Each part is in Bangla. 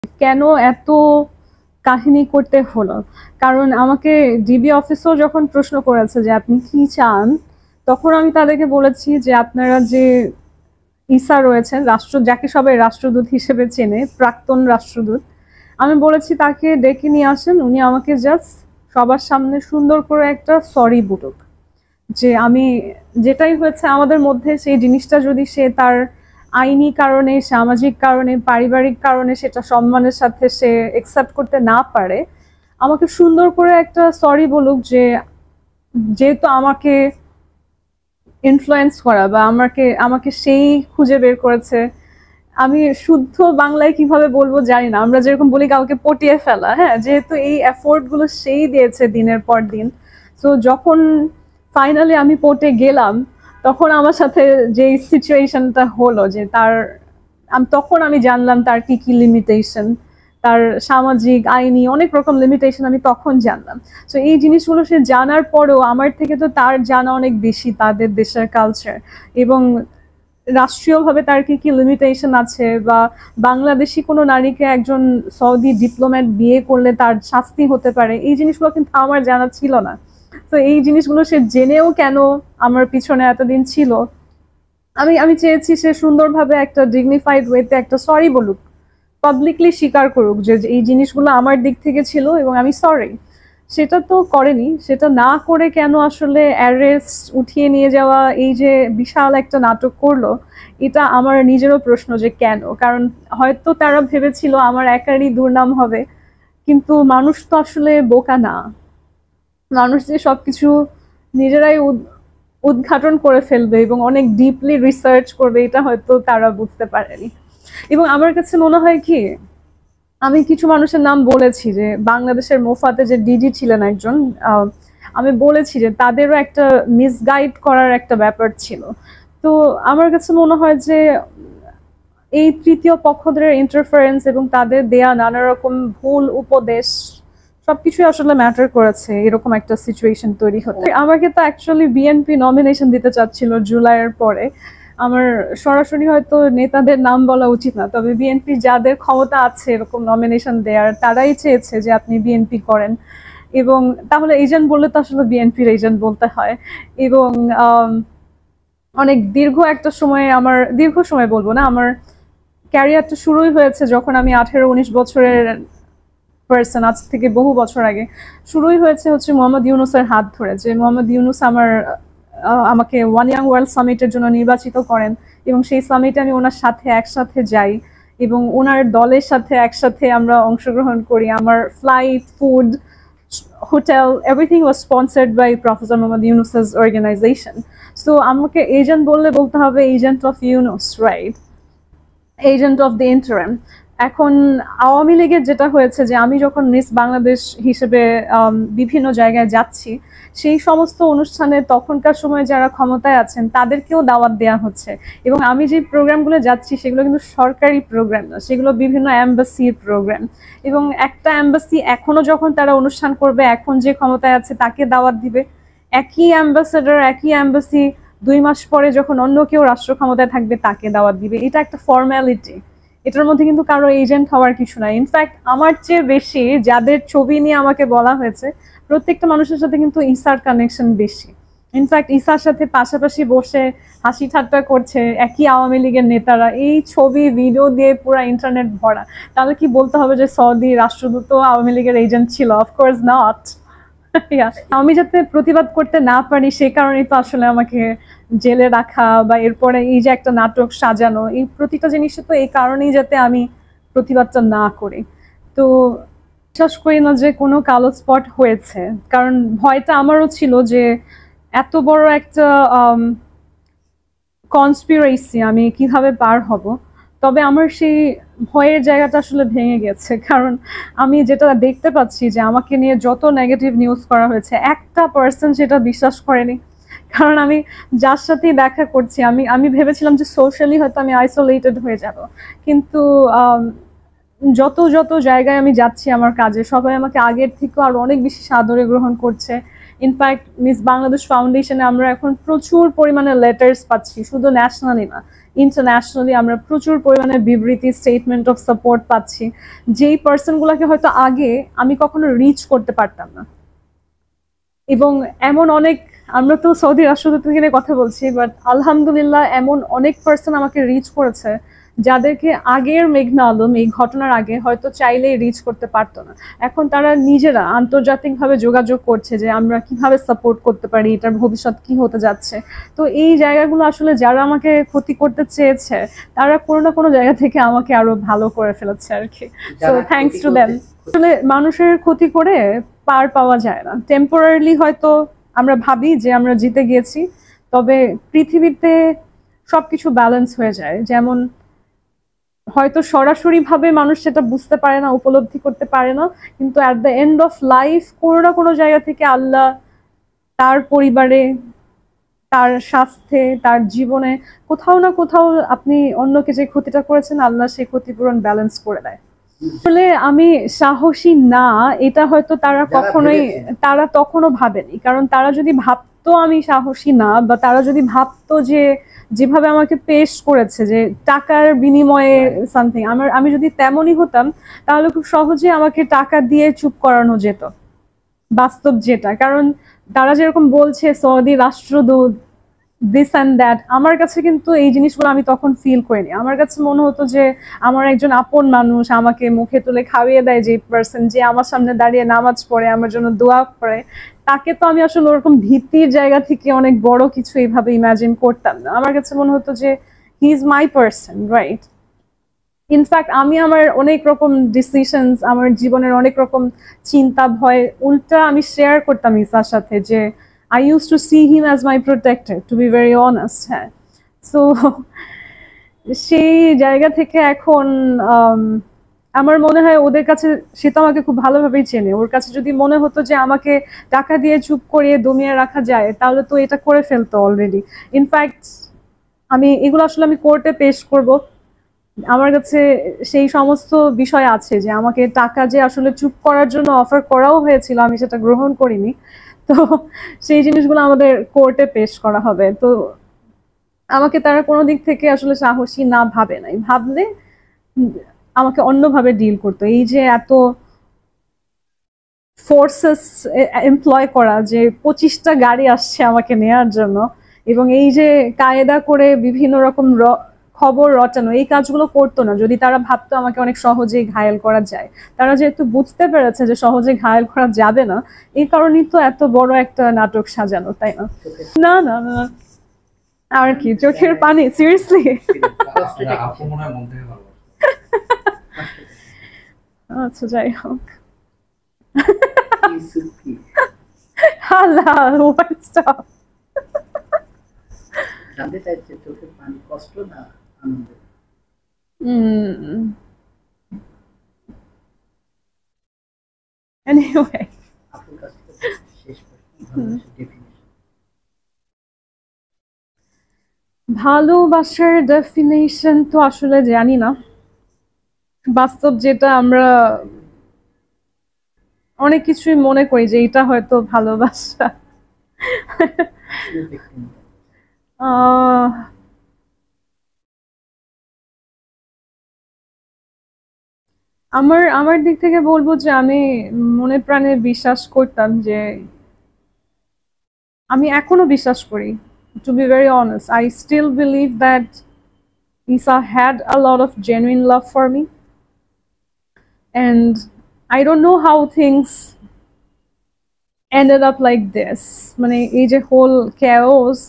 কেন এত কাহিনী করতে হলো? কারণ আমাকে ডিবি অফিসও যখন প্রশ্ন করেছে যে আপনি কি চান, তখন আমি তাদেরকে বলেছি যে আপনারা যে ঈসা রয়েছেন, যাকে সবাই রাষ্ট্রদূত হিসেবে চেনে, প্রাক্তন রাষ্ট্রদূত, আমি বলেছি তাকে ডেকে নিয়ে আসেন, উনি আমাকে জাস্ট সবার সামনে সুন্দর করে একটা সরি বলুক যে আমি যেটাই হয়েছে আমাদের মধ্যে সেই জিনিসটা যদি সে তার আইনি কারণে, সামাজিক কারণে, পারিবারিক কারণে সেটা সম্মানের সাথে সে একসেপ্ট করতে না পারে, আমাকে সুন্দর করে একটা সরি বলুক যে যেহেতু আমাকে ইনফ্লুয়েন্স করা বা আমাকে আমাকে সেই খুঁজে বের করেছে। আমি শুদ্ধ বাংলায় কিভাবে বলবো জানি না, আমরা যেরকম বলি কাউকে পটিয়ে ফেলা, হ্যাঁ, যেহেতু এই এফোর্ট গুলো সেই দিয়েছে দিনের পর দিন। তো যখন ফাইনালি আমি পটে গেলাম, তখন আমার সাথে যে সিচুয়েশনটা হলো যে তখন আমি জানলাম তার কি কি লিমিটেশন, তার সামাজিক আইনি অনেক রকম লিমিটেশন আমি তখন জানলাম। তো এই জিনিসগুলো সে জানার পরেও আমার থেকে তো তার জানা অনেক বেশি তাদের দেশের কালচার এবং রাষ্ট্রীয়ভাবে তার কি কি লিমিটেশন আছে, বা বাংলাদেশি কোনো নারীকে একজন সৌদি ডিপ্লোম্যাট বিয়ে করলে তার শাস্তি হতে পারে, এই জিনিসগুলো কিন্তু আমার জানা ছিল না। তো এই জিনিসগুলো সে জেনেও কেন আমার পিছনে এতদিন ছিল, আমি আমি চেয়েছি সে সুন্দরভাবে একটা ডিগনিফাইড ওয়েতে একটা সরি বলুক, পাবলিকলি স্বীকার করুক যে এই জিনিসগুলো আমার দিক থেকে ছিল এবং আমি সরি। সেটা তো করেনি। সেটা না করে কেন আসলে অ্যারেস্ট, উঠিয়ে নিয়ে যাওয়া, এই যে বিশাল একটা নাটক করলো, এটা আমার নিজেরও প্রশ্ন যে কেন। কারণ হয়তো তারা ভেবেছিল আমার একারই দুর্নাম হবে, কিন্তু মানুষ তো আসলে বোকা না। মানুষ যে সবকিছু নিজেরাই উদ্ঘাটন করে ফেলবে এবং অনেক ডিপলি রিসার্চ করবে, এটা হয়তো তারা বুঝতে পারেনি। এবং আমার কাছে মনে হয় কি, আমি কিছু মানুষের নাম বলেছি যে বাংলাদেশের মোফাতে যে ডিডি ছিলেন একজন, আমি বলেছি যে তাদেরও একটা মিসগাইড করার একটা ব্যাপার ছিল। তো আমার কাছে মনে হয় যে এই তৃতীয় পক্ষদের ইন্টারফারেন্স এবং তাদের দেয়া নানা রকম ভুল উপদেশ সবকিছুই আসলে ম্যাটার করেছে এরকম একটা সিচুয়েশন তৈরি হতে। আমাকে তো অ্যাকচুয়ালি বিএনপি নমিনেশন দিতে চাচ্ছিল জুলাইয়ের পরে। আমার সরাসরি হয়তো নেতাদের নাম বলা উচিত না, তবে বিএনপি যাদের ক্ষমতা আছে এরকম নমিনেশন দেওয়ার, তারাই চেয়েছে যে আপনি বিএনপি করেন। এবং তাহলে এজেন্ট বললে তো আসলে বিএনপির এজেন্ট বলতে হয়। এবং অনেক দীর্ঘ একটা সময়, আমার দীর্ঘ সময় বলবো না, আমার ক্যারিয়ারটা শুরুই হয়েছে যখন আমি 18-19 বছরের পার্সন, আজ থেকে বহু বছর আগে শুরুই হয়েছে হচ্ছে মোহাম্মদ ইউনুসের হাত ধরে। যে মোহাম্মদ ইউনুস আমাকে ওয়ান ইয়াং ওয়ার্ল্ড সামিটের জন্য নির্বাচিত করেন এবং সেই সামিটে আমি ওনার সাথে একসাথে যাই এবং ওনার দলের সাথে একসাথে আমরা অংশগ্রহণ করি। আমার flight, food, hotel, everything was sponsored by professor Mohammad Yunus's organisation. So আমাকে এজেন্ট বললে বলতে হবে agent of Yunus, right, agent of the interim. এখন আওয়ামী লীগের যেটা হয়েছে যে আমি যখন মিস বাংলাদেশ হিসেবে বিভিন্ন জায়গায় যাচ্ছি, সেই সমস্ত অনুষ্ঠানে তখনকার সময় যারা ক্ষমতায় আছেন তাদেরকেও দাওয়াত দেওয়া হচ্ছে। এবং আমি যে প্রোগ্রামগুলো যাচ্ছি সেগুলো কিন্তু সরকারি প্রোগ্রাম না, সেগুলো বিভিন্ন অ্যাম্বাসির প্রোগ্রাম। এবং একটা অ্যাম্বাসি এখনো যখন তারা অনুষ্ঠান করবে, এখন যে ক্ষমতায় আছে তাকে দাওয়াত দিবে, একই অ্যাম্বাসেডর, একই অ্যাম্বাসি 2 মাস পরে যখন অন্য কেউ রাষ্ট্র ক্ষমতায় থাকবে তাকে দাওয়াত দিবে। এটা একটা ফর্মালিটি, এটার মধ্যে কিন্তু কারো এজেন্ট হওয়ার কিছু নাই। ইনফ্যাক্ট আমার চেয়ে বেশি যাদের ছবি নিয়ে আমাকে বলা হয়েছে, প্রত্যেকটা মানুষের সাথে কিন্তু ঈসার কানেকশন বেশি। ইনফ্যাক্ট ঈসার সাথে পাশাপাশি বসে হাসি ঠাট্টা করছে একই আওয়ামী লীগের নেতারা, এই ছবি ভিডিও দিয়ে পুরো ইন্টারনেট ভরা। তাহলে কি বলতে হবে যে সৌদি রাষ্ট্রদূত আওয়ামী লীগের এজেন্ট ছিল? Of course not. আমি যাতে প্রতিবাদ করতে না পারি সে কারণেই তো আসলে আমাকে জেলে রাখা, বা এরপরে এই যে একটা নাটক সাজানো, এই প্রতিটা জিনিসে তো এই কারণেই যাতে আমি প্রতিবাদটা না করি। তো বিশ্বাস করি না যে কোনো কালো স্পট হয়েছে, কারণ ভয়টা আমারও ছিল যে এত বড় একটা কনস্পিরেসি আমি কিভাবে পার হব। তবে আমার সেই ভয়ের জায়গাটা আসলে ভেঙে গেছে, কারণ আমি যেটা দেখতে পাচ্ছি যে আমাকে নিয়ে যত নেগেটিভ নিউজ করা হয়েছে, একটা পার্সন সেটা বিশ্বাস করেনি। কারণ আমি যার সাথেই দেখা করছি, আমি আমি ভেবেছিলাম যে সোশ্যালি হয়তো আমি আইসোলেটেড হয়ে যাব, কিন্তু যত যত জায়গায় আমি যাচ্ছি আমার কাজে, সবাই আমাকে আগের থেকে আরো অনেক বেশি সাদরে গ্রহণ করছে। ইনফ্যাক্ট মিস বাংলাদেশ ফাউন্ডেশনে আমরা এখন প্রচুর পরিমাণে লেটার্স পাচ্ছি, শুধু ন্যাশনালি না, ইন্টারন্যাশনালি আমরা প্রচুর পরিমাণে বিবৃতি, স্টেটমেন্ট অফ সাপোর্ট পাচ্ছি, যেই পার্সনগুলোকে হয়তো আগে আমি কখনো রিচ করতে পারতাম না। এবং এমন অনেক, আমরা তো সৌদি রাষ্ট্রদূত থেকে কথা বলছি, বাট আলহামদুলিল্লাহ এমন অনেক পার্সন আমাকে রিচ করেছে যাদেরকে আগের মেঘনা আলম এই ঘটনার আগে হয়তো চাইলেই রিচ করতে পারতো না। এখন তারা নিজেরা আন্তর্জাতিকভাবে যোগাযোগ করছে যে আমরা কিভাবে সাপোর্ট করতে পারি, এটার ভবিষ্যৎ কি হতে যাচ্ছে। তো এই জায়গাগুলো আসলে যারা আমাকে ক্ষতি করতে চেয়েছে তারা কোনো না কোনো জায়গা থেকে আমাকে আরো ভালো করে ফেলেছে আর কি। So thanks to them. আসলে মানুষের ক্ষতি করে পার পাওয়া যায় না। টেম্পোরারিলি হয়তো আমরা ভাবি যে আমরা জিতে গিয়েছি, তবে পৃথিবীতে সবকিছু ব্যালেন্স হয়ে যায়। যেমন হয়তো সরাসরি ভাবে মানুষ সেটা বুঝতে পারে না, উপলব্ধি করতে পারে না, কিন্তু at the end of life কোনো না কোনো জায়গা থেকে আল্লাহ তার পরিবারে, তার স্বাস্থ্যে, তার জীবনে কোথাও না কোথাও আপনি অন্যকে যে ক্ষতিটা করেছেন আল্লাহ সেই ক্ষতিপূরণ ব্যালেন্স করে দেয়। আসলে আমি সাহসী না এটা হয়তো তারা কখনোই, তারা তখনও ভাবেনি। কারণ তারা যদি ভাবতো আমি সাহসী না, বা তারা যদি ভাবতো যে যেভাবে আমাকে পেশ করেছে যে টাকার বিনিময়ে সামথিং, আমি যদি তেমনই হতাম তাহলে খুব সহজে আমাকে টাকা দিয়ে চুপ করানো যেত, বাস্তব যেটা। কারণ তারা যেরকম বলছে সৌদি রাষ্ট্রদূত দিস অ্যান্ড দ্যাট, আমার কাছে কিন্তু এই জিনিসগুলো আমি তখন ফিল করিনি। আমার কাছে মনে হতো যে আমার একজন আপন মানুষ আমাকে মুখে তুলে খাইয়ে দেয়, যে পার্সন যে আমার সামনে দাঁড়িয়ে নামাজ পড়ে, আমার জন্য দোয়া করে, তাকে তো আমি আসলে ওরকম ভীতির জায়গা থেকে অনেক বড় কিছু এইভাবে ইমাজিন করতাম না। আমার কাছে মনে হতো যে he is my person, right. In fact আমি আমার অনেক রকম ডিসিশনস, আমার জীবনের অনেক রকম চিন্তা ভয় উল্টা আমি শেয়ার করতাম ইসার সাথে, যে I used to see him as my protector, to be very honest. হ্যাঁ, সো সেই জায়গা থেকে এখন আমার মনে হয় ওদের কাছে, সে তো আমাকে খুব ভালোভাবেই চেনে, ওর কাছে যদি মনে হতো যে আমাকে টাকা দিয়ে চুপ করিয়ে দমিয়ে রাখা যায় তাহলে তো এটা করে ফেলতো অলরেডি। ইনফ্যাক্ট আমি এগুলো আসলে আমি কোর্টে পেশ করব। আমার কাছে সেই সমস্ত বিষয় আছে যে আমাকে টাকা যে আসলে চুপ করার জন্য অফার করাও হয়েছিল, আমি সেটা গ্রহণ করিনি। তো সেই জিনিসগুলো আমাদের কোর্টে পেশ করা হবে। তো আমাকে তারা কোনো দিক থেকে আসলে সাহসী না ভাবে নাই, ভাবলে আমাকে অন্যভাবে ডিল করতো। এই যে এত ফোর্সেস এমপ্লয় করা, যে 25টা গাড়ি আসছে আমাকে নেয়ার জন্য, এবং এই যে কায়দা করে বিভিন্ন রকম খবর রটানো, এই কাজগুলো করতো না যদি তারা ভাবতো আমাকে অনেক সহজেই ঘায়েল করা যায়। তারা যেহেতু বুঝতে পেরেছে যে সহজে ঘায়েল করা যাবে না, এই কারণেই তো এত বড় একটা নাটক সাজানো, তাই না? না না না, আর কি চোখের পানি, সিরিয়াসলি। আচ্ছা যাই হোক। আল্লাহ, স্টপ। জানতে চাইছে চোখের পানি কষ্ট না আনন্দ? Anyway, আপনার কাছ থেকে শেষ প্রশ্ন, ভালোবাসার ডেফিনেশন তো আসলে জানি না। বাস্তব যেটা, আমরা অনেক কিছুই মনে করি যে এটা হয়তো ভালোবাসা। আমার দিক থেকে বলবো যে আমি মনে প্রাণে বিশ্বাস করতাম, যে আমি এখনো বিশ্বাস করি, to be very honest, I still believe that Isa had a lot of genuine love for me, and I don't know how things ended up like this. মানে এই যে whole chaos,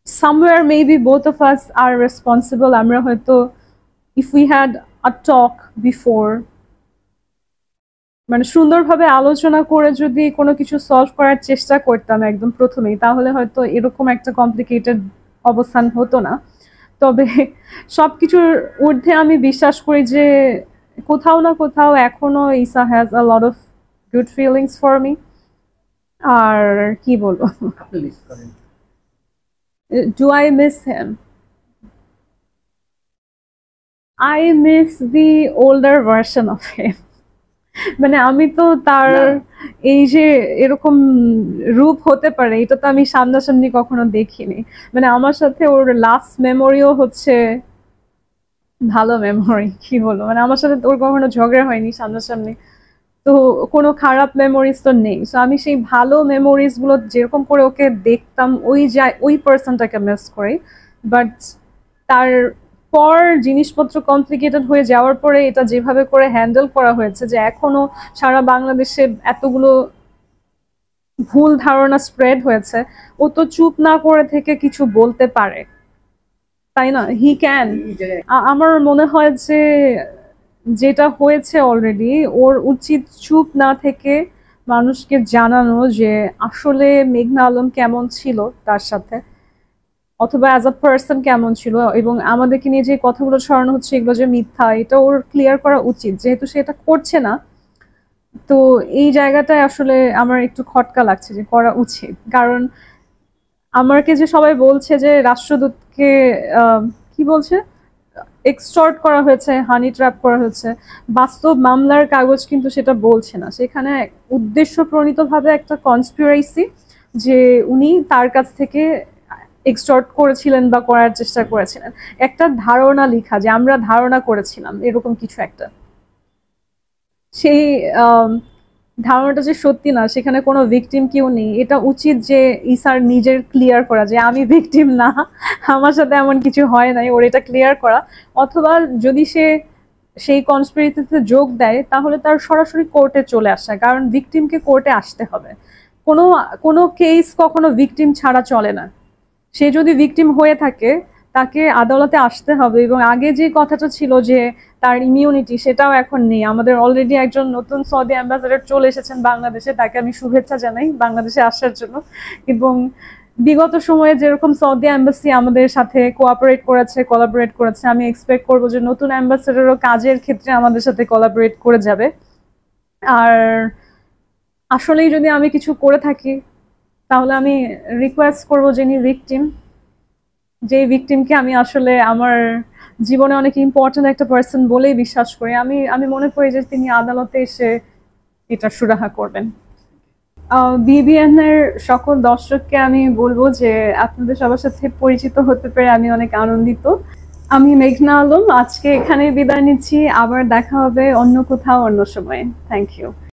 somewhere maybe both of us are responsible. আমরা হয়তো, if we had a talk before, মানে সুন্দরভাবে আলোচনা করে যদি কোনো কিছু সলভ করার চেষ্টা করতাম একদম প্রথমেই, তাহলে হয়তো এরকম একটা কমপ্লিকেটেড অবস্থান হতো না। তবে সবকিছুর ঊর্ধ্বে আমি বিশ্বাস করি যে কোথাও না কোথাও এখনো Isa has a lot of good feelings for me. আর কি বলবো, do I miss him? I miss the older version of him. মানে আমি তো তার এই যে এরকম রূপ হতে পারে এটা তো আমি সামনাসামনি কখনো দেখিনি। মানে আমার সাথে ওর লাস্ট মেমোরিও হচ্ছে ভালো মেমোরি, কি বলবো, মানে আমার সাথে ওর কখনো ঝগড়া হয়নি সামনাসামনি, তো কোনো খারাপ মেমোরিজ তো নেই। সো আমি সেই ভালো মেমোরিজ গুলো যেরকম করে ওকে দেখতাম ওই পার্সনটাকে মিস করি। বাট তার পর জিনিসপত্র কমপ্লিকেটেড হয়ে যাওয়ার পরে এটা যেভাবে করে হ্যান্ডেল করা হয়েছে, যে এখনো সারা বাংলাদেশে এতগুলো ভুল ধারণা স্প্রেড হয়েছে, ও তো চুপ না করে থেকে কিছু বলতে পারে, তাই না? He can. এই জায়গায় আমার মনে হয় যে যেটা হয়েছে অলরেডি, ওর উচিত চুপ না থেকে মানুষকে জানানো যে আসলে মেঘনা আলম কেমন ছিল তার সাথে, অথবা অ্যাজ আ পার্সন কেমন ছিল, এবং আমাদেরকে নিয়ে যে কথাগুলো ছড়ানো হচ্ছে এগুলো যে মিথ্যা, এটা ওর ক্লিয়ার করা উচিত, যেহেতু সে এটা করছে না। তো এই জায়গাটায় আসলে আমার একটু খটকা লাগছে যে করা উচিত, কারণ আমাকে যে সবাই বলছে যে রাষ্ট্রদূতকে কি বলছে, এক্সটর্ট করা হয়েছে, হানি ট্র্যাপ করা হয়েছে, বাস্তব মামলার কাগজ কিন্তু সেটা বলছে না। সেখানে উদ্দেশ্য প্রণীতভাবে একটা কনস্পিরেসি, যে উনি তার কাছ থেকে এক্সটর্ট করেছিলেন বা করার চেষ্টা করেছিলেন, একটা ধারণা লিখা যে আমরা ধারণা করেছিলাম এরকম কিছু একটা। সেই ধারণাটা যে সত্যি না, সেখানে কোনো ভিকটিম কেউ নেই, এটা উচিত যে ইসার নিজের ক্লিয়ার করা যে আমি ভিকটিম না, আমার সাথে এমন কিছু হয় নাই, ওর এটা ক্লিয়ার করা। অথবা যদি সে সেই কনস্পিরেসিতে যোগ দেয় তাহলে তার সরাসরি কোর্টে চলে আসা, কারণ ভিকটিমকে কোর্টে আসতে হবে। কোনো কোনো কেস কখনো ভিকটিম ছাড়া চলে না। সে যদি ভিকটিম হয়ে থাকে তাকে আদালতে আসতে হবে, এবং আগে যে কথাটা ছিল যে তার ইমিউনিটি, সেটাও এখন নেই। আমাদের অলরেডি একজন নতুন সৌদি অ্যাম্বাসেডর চলে এসেছেন বাংলাদেশে, তাকে আমি শুভেচ্ছা জানাই বাংলাদেশে আসার জন্য। এবং বিগত সময়ে যেরকম সৌদি অ্যাম্বাসি আমাদের সাথে কোলাবোরেট করেছে, আমি এক্সপেক্ট করবো যে নতুন অ্যাম্বাসেডরও কাজের ক্ষেত্রে আমাদের সাথে কোলাবোরেট করে যাবে। আর আসলেই যদি আমি কিছু করে থাকি তাহলে আমি রিকোয়েস্ট করবো যিনি ভিকটিম, যে ভিকটিমকে আমি আসলে আমার জীবনে অনেক ইম্পর্টেন্ট একটা পার্সন বলেই বিশ্বাস করি, আমি মনে করি যে তিনি আদালতে এসে এটা সুরাহা করবেন। বিবিএন এর সকল দর্শককে আমি বলবো যে আপনাদের সবার সাথে পরিচিত হতে পেরে আমি অনেক আনন্দিত। আমি মেঘনা আলম, আজকে এখানে বিদায় নিচ্ছি, আবার দেখা হবে অন্য কোথাও অন্য সময়ে। Thank you.